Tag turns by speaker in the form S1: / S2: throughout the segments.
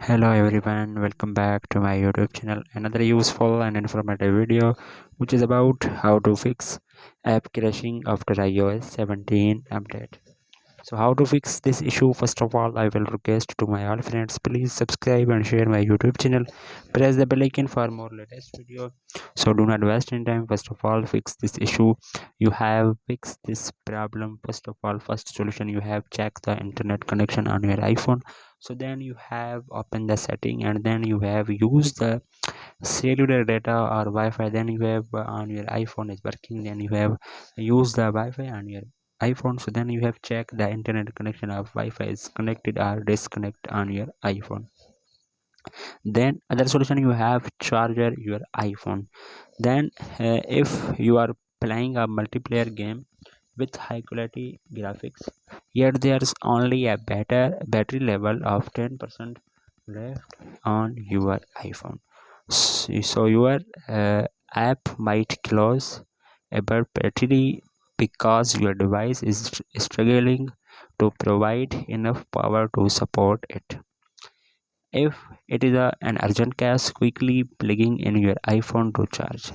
S1: Hello everyone, welcome back to my YouTube channel. Another useful and informative video which is about how to fix app crashing after iOS 17 update. So how to fix this issue? First of all, I will request to my all friends, please subscribe and share my YouTube channel. Press the bell icon for more latest video. So do not waste any time. First of all, fix this issue. You have fixed this problem. First of all, first solution, you have checked the internet connection on your iPhone. So then you have opened the setting and then you have used the cellular data or Wi-Fi. Then you have on your iPhone is working. Then you have used the Wi-Fi on your iPhone. So then you have checked the internet connection of Wi-Fi is connected or disconnect on your iPhone. Then other solution, you have charger your iPhone. Then if you are playing a multiplayer game with high quality graphics, yet there's only a better battery level of 10% left on your iPhone. So your app might close about battery because your device is struggling to provide enough power to support it. If it is an urgent case, quickly plugging in your iPhone to charge.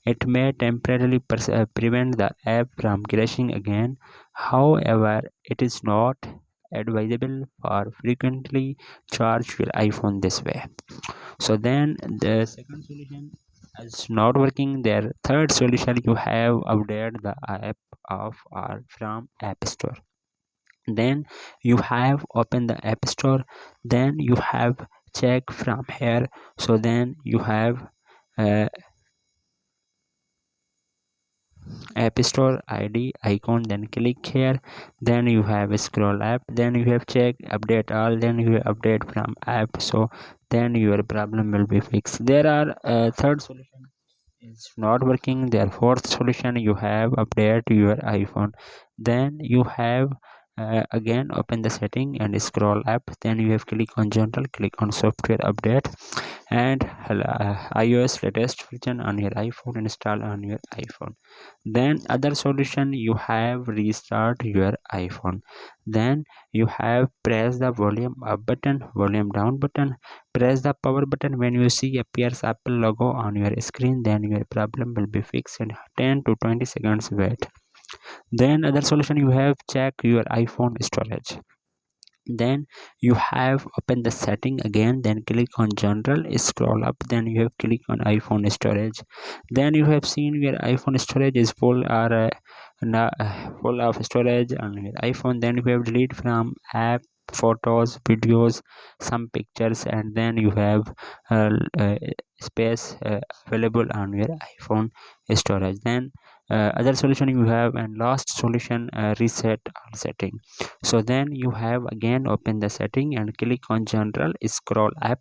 S1: It may temporarily prevent the app from crashing again. However, it is not advisable for frequently charge your iPhone this way. So then the second solution is not working. Their third solution, you have updated the app of or from App Store. Then you have opened the App Store. Then you have check from here. So then you have uh, App Store ID icon, then click here. Then you have scroll app, then you have check update all, then you update from app. So then your problem will be fixed. There are third solution is not working. Their fourth solution, you have update your iPhone. Then you have again open the setting and scroll app. Then you have click on general, click on software update, and iOS latest version on your iPhone install on your iPhone. Then other solution, you have restart your iPhone. Then you have press the volume up button, volume down button, press the power button. When you see appears Apple logo on your screen, then your problem will be fixed in 10 to 20 seconds wait. Then other solution, you have check your iPhone storage. Then you have open the setting again, then click on general, scroll up, then you have click on iPhone storage. Then you have seen your iPhone storage is full or full of storage on your iPhone. Then you have delete from app, photos, videos, some pictures, and then you have uh, uh, space available on your iPhone storage. Then other solution you have, and last solution, reset all setting. So then you have again open the setting and click on general, scroll up,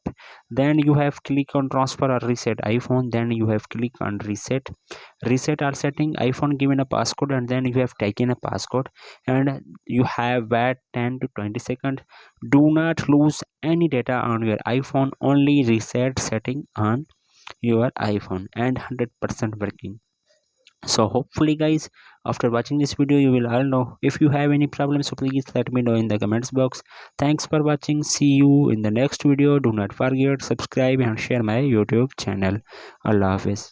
S1: then you have click on transfer or reset iPhone. Then you have click on reset our setting iPhone, given a passcode, and then you have taken a passcode, and you have wait 10 to 20 seconds. Do not lose any data on your iPhone, only reset setting on your iPhone and 100% working. So hopefully guys, after watching this video you will all know. If you have any problems, so please let me know in the comments box. Thanks for watching. See you in the next video. Do not forget subscribe and share my YouTube channel. Allah Hafiz.